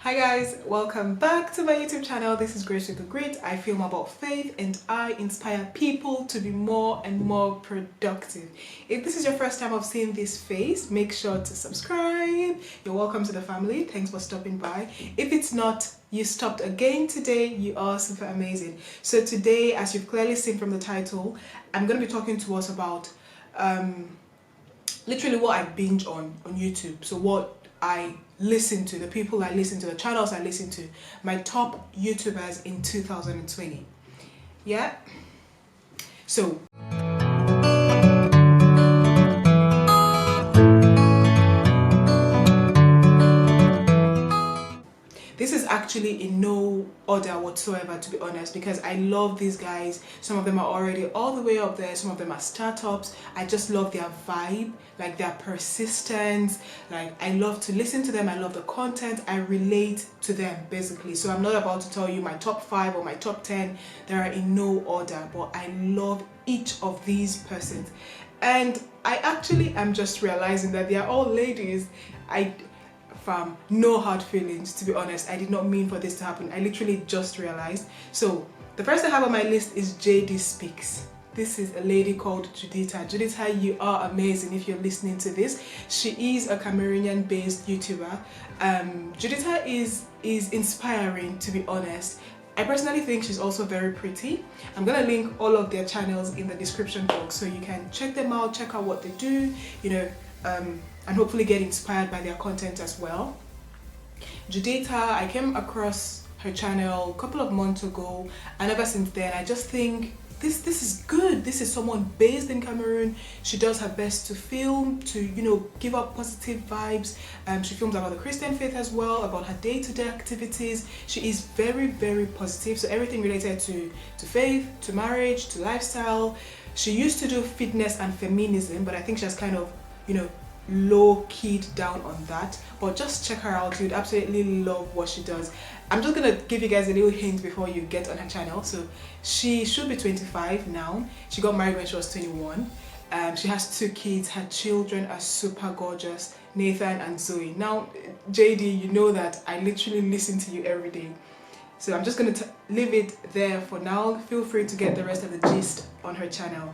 Hi guys, welcome back to my YouTube channel. This is Grace with the Grit. I film about faith and I inspire people to be more and more productive. If this is your first time of seeing this face, make sure to subscribe. You're welcome to the family. Thanks for stopping by. If it's not, you stopped again today, you are super amazing. So today, as you've clearly seen from the title, I'm going to be talking to us about literally what I binge on YouTube. So what I listen to, the people I listen to, the channels I listen to, my top YouTubers in 2020. Yeah. So this is actually in no order whatsoever, to be honest, because I love these guys. Some of them are already all the way up there, some of them are startups. I just love their vibe, like their persistence. Like, I love to listen to them, I love the content, I relate to them basically. So I'm not about to tell you my top 5 or my top 10, they are in no order, but I love each of these persons. And I actually am just realizing that they are all ladies. No hard feelings, to be honest. I did not mean for this to happen. I literally just realized. So the first I have on my list is JD Speaks. This is a lady called Judita. Judita, you are amazing if you're listening to this. She is a Cameroonian based YouTuber. Judita is inspiring, to be honest. I personally think she's also very pretty. I'm gonna link all of their channels in the description box so you can check them out, check out what they do, and hopefully get inspired by their content as well. Judita, I came across her channel a couple of months ago, and ever since then I just think this is good. This is someone based in Cameroon. She does her best to film, to give up positive vibes. She films about the Christian faith as well, about her day-to-day activities. She is very, very positive. So everything related to faith, to marriage, to lifestyle. She used to do fitness and feminism, but I think she has kind of low-keyed down on that. But just check her out. You'd absolutely love what she does. I'm just gonna give you guys a little hint before you get on her channel. So she should be 25 now. She got married when she was 21. She has 2 kids. Her children are super gorgeous, Nathan and Zoe. Now JD, you know that I literally listen to you every day, so I'm just gonna leave it there for now. Feel free to get the rest of the gist on her channel.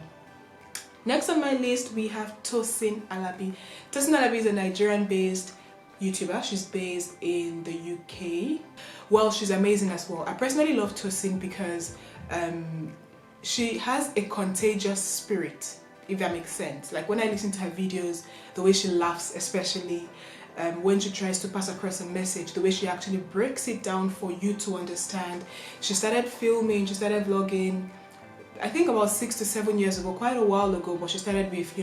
Next on my list, we have Tosinalabi. Tosinalabi is a Nigerian-based YouTuber. She's based in the UK. Well, she's amazing as well. I personally love Tosin because she has a contagious spirit, if that makes sense. Like, when I listen to her videos, the way she laughs, especially when she tries to pass across a message, the way she actually breaks it down for you to understand. She started filming, she started vlogging, I think about 6 to 7 years ago, quite a while ago, but she started with,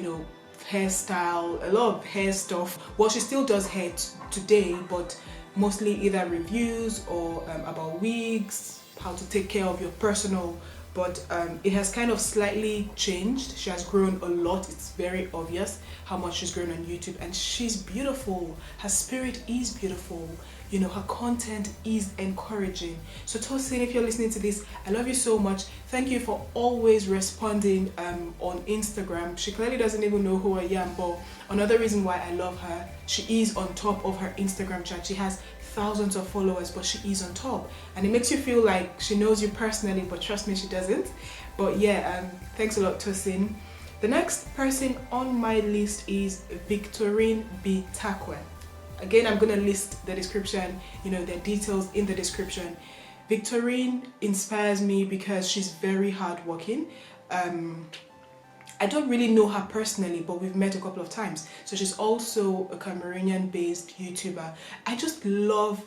hairstyle, a lot of hair stuff. Well, she still does hair today, but mostly either reviews or about wigs, how to take care of your personal, but it has kind of slightly changed. She has grown a lot. It's very obvious how much she's grown on YouTube, and she's beautiful. Her spirit is beautiful. Her content is encouraging. So Tosin, if you're listening to this, I love you so much. Thank you for always responding on Instagram. She clearly doesn't even know who I am, but another reason why I love her, she is on top of her Instagram chat. She has thousands of followers, but she is on top, and it makes you feel like she knows you personally, but trust me, she doesn't. But yeah, thanks a lot, Tosin. The next person on my list is Victorinebihtakwe. Again, I'm gonna list the description, their details in the description. Victorine inspires me because she's very hardworking. I don't really know her personally, but we've met a couple of times. So she's also a Cameroonian-based YouTuber. I just love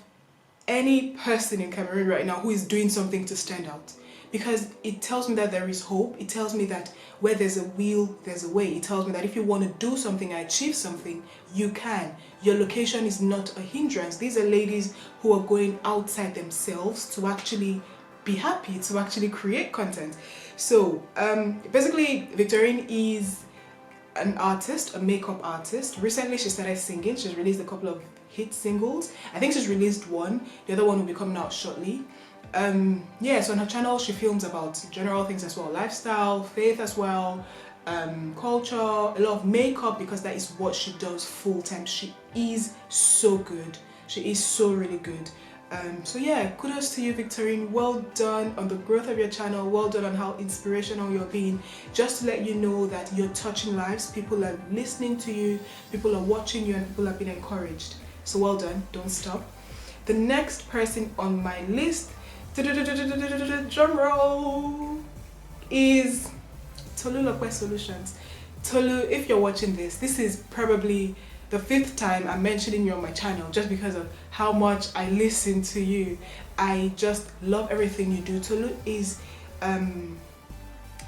any person in Cameroon right now who is doing something to stand out, because it tells me that there is hope. It tells me that where there's a will, there's a way. It tells me that if you want to do something and achieve something, you can. Your location is not a hindrance. These are ladies who are going outside themselves to actually be happy, to actually create content. So basically, Victorine is an artist, a makeup artist. Recently she started singing. She's released a couple of hit singles. I think she's released one. The other one will be coming out shortly. So on her channel she films about general things as well, lifestyle, faith as well, culture, a lot of makeup, because that is what she does full time. She is so good. She is so really good. So yeah, kudos to you, Victorine. Well done on the growth of your channel. Well done on how inspirational you're being. Just to let you know that you're touching lives. People are listening to you, people are watching you, and people have been encouraged. So well done, don't stop. The next person on my list, drum roll, is tolulopesolutions. Tolu, if you're watching this is probably the 5th time I'm mentioning you on my channel, just because of how much I listen to you. I just love everything you do. Tolu is,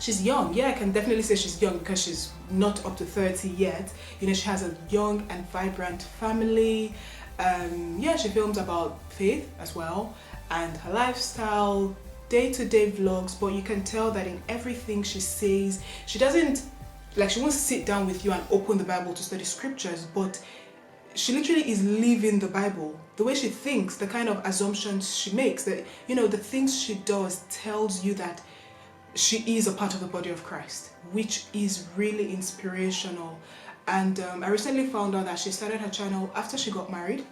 she's young. Yeah, I can definitely say she's young because she's not up to 30 yet. You know, she has a young and vibrant family. Yeah, she films about faith as well, and her lifestyle, day-to-day vlogs, but you can tell that in everything she says, she doesn't, like, she won't sit down with you and open the Bible to study scriptures, but she literally is living the Bible. The way she thinks, the kind of assumptions she makes, that, you know, the things she does tells you that she is a part of the body of Christ, which is really inspirational. And I recently found out that she started her channel after she got married.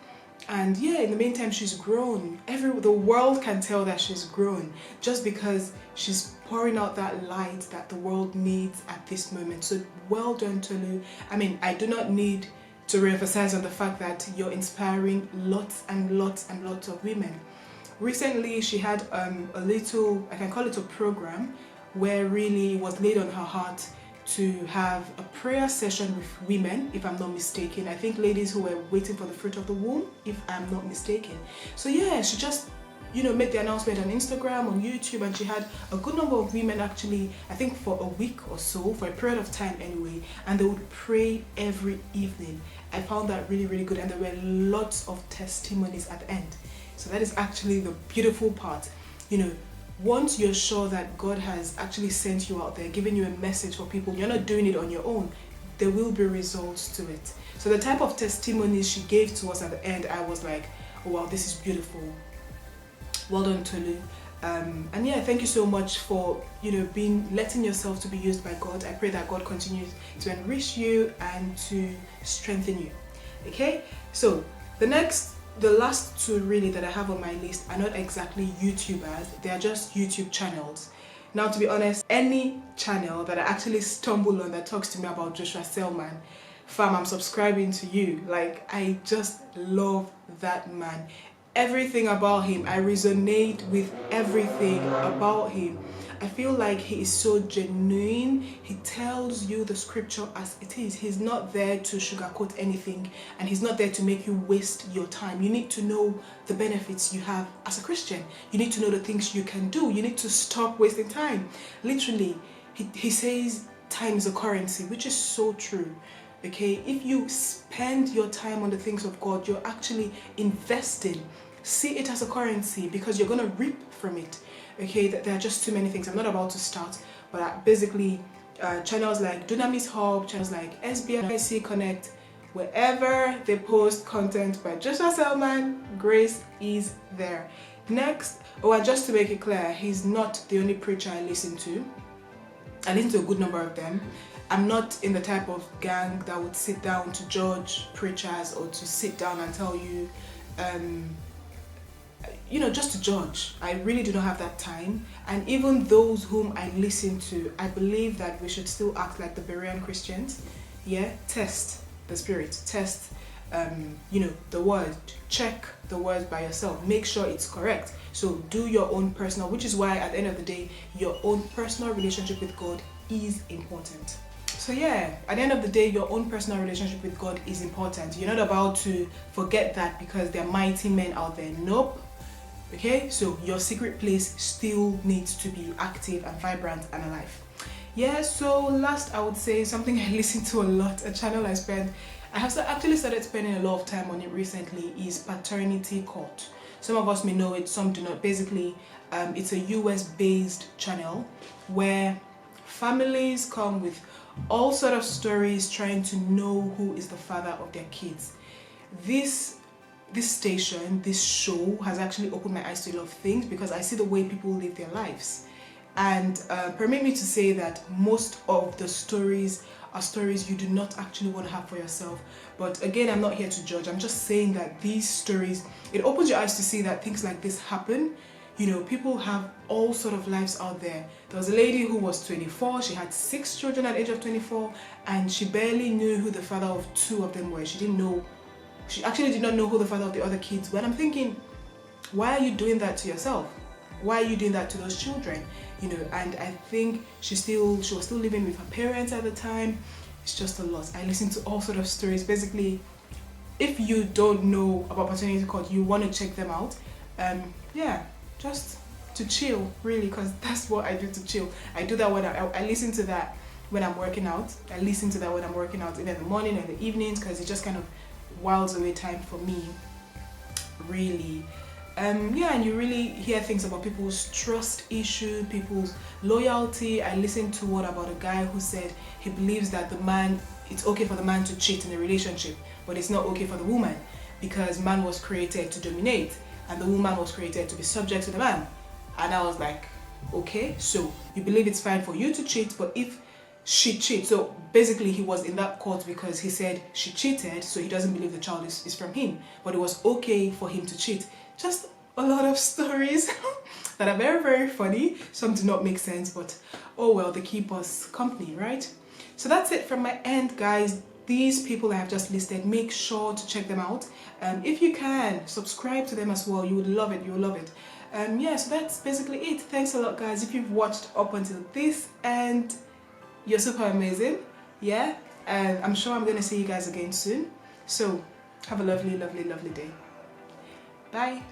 And yeah, in the meantime, she's grown. The world can tell that she's grown just because she's pouring out that light that the world needs at this moment. So well done, Tolu. I mean, I do not need to re-emphasize on the fact that you're inspiring lots and lots and lots of women. Recently, she had a little, I can call it a program, where really it was laid on her heart to have a prayer session with women, if I'm not mistaken. I think ladies who were waiting for the fruit of the womb, if I'm not mistaken. So yeah, she just, you know, made the announcement on Instagram, on YouTube, and she had a good number of women actually, I think for a week or so, for a period of time anyway, and they would pray every evening. I found that really, really good, and there were lots of testimonies at the end. So that is actually the beautiful part. You know, once you're sure that God has actually sent you out there, giving you a message for people, you're not doing it on your own, there will be results to it. So the type of testimonies she gave to us at the end, I was like, oh wow, this is beautiful. Well done, Tolu. And yeah, thank you so much for, you know, letting yourself to be used by God. I pray that God continues to enrich you and to strengthen you. Okay, so the last two really that I have on my list are not exactly YouTubers, they are just YouTube channels. Now, to be honest, any channel that I actually stumble on that talks to me about Joshua Selman, fam, I'm subscribing to you. Like, I just love that man. Everything about him, I resonate with everything about him. I feel like he is so genuine. He tells you the scripture as it is. He's not there to sugarcoat anything, and he's not there to make you waste your time. You need to know the benefits you have as a Christian. You need to know the things you can do. You need to stop wasting time. Literally, he says time is a currency, which is so true. Okay, if you spend your time on the things of God, you're actually investing. See it as a currency, because you're going to reap from it. Okay, there are just too many things. I'm not about to start, but basically channels like Dunamis Hog, channels like SBIC Connect, wherever they post content by Joshuaselman, Grace is there. Next, and just to make it clear, he's not the only preacher I listen to. I listen to a good number of them. I'm not in the type of gang that would sit down to judge preachers or to sit down and tell you, you know, just to judge. I really do not have that time. And even those whom I listen to, I believe that we should still act like the Berean Christians. Yeah, test the spirit, test, you know, the word, check the word by yourself, make sure it's correct. So do your own personal, which is why at the end of the day, your own personal relationship with God is important. So yeah, at the end of the day, your own personal relationship with God is important. You're not about to forget that because there are mighty men out there. Nope. Okay, so your secret place still needs to be active and vibrant and alive. Yeah, so last I would say something I listen to a lot, a channel I have actually started spending a lot of time on it recently, is Paternity Court. Some of us may know it, some do not. Basically, it's a US based channel where families come with all sort of stories trying to know who is the father of their kids. This station, this show has actually opened my eyes to a lot of things, because I see the way people live their lives. And permit me to say that most of the stories are stories you do not actually want to have for yourself. But again, I'm not here to judge. I'm just saying that these stories, it opens your eyes to see that things like this happen. You know, people have all sort of lives out there. There was a lady who was 24, she had 6 children at the age of 24, and she barely knew who the father of 2 of them were. She actually did not know who the father of the other kids were. And I'm thinking, why are you doing that to yourself? Why are you doing that to those children? You know, and I think she was still living with her parents at the time. It's just a lot. I listened to all sort of stories. Basically, if you don't know about Paternity Court, you want to check them out. Yeah, just to chill, really, because that's what I do to chill. I do that when I listen to that when I'm working out. I listen to that when I'm working out, either in the morning and the evenings, because it just kind of whiles away time for me, really. Yeah, and you really hear things about people's trust issue, people's loyalty. I listened to one about a guy who said he believes that it's okay for the man to cheat in a relationship, but it's not okay for the woman, because man was created to dominate and the woman was created to be subject to the man. And I was like, okay, so you believe it's fine for you to cheat, but if she cheats, so basically he was in that court because he said she cheated, so he doesn't believe the child is from him, but it was okay for him to cheat. Just a lot of stories that are very, very funny. Some do not make sense, but oh well, they keep us company, right? So that's it from my end, guys. These people I have just listed, make sure to check them out. If you can, subscribe to them as well. You would love it. You'll love it. Yeah, so that's basically it. Thanks a lot, guys, if you've watched up until this, and you're super amazing. Yeah, and I'm sure I'm going to see you guys again soon. So have a lovely, lovely, lovely day. Bye.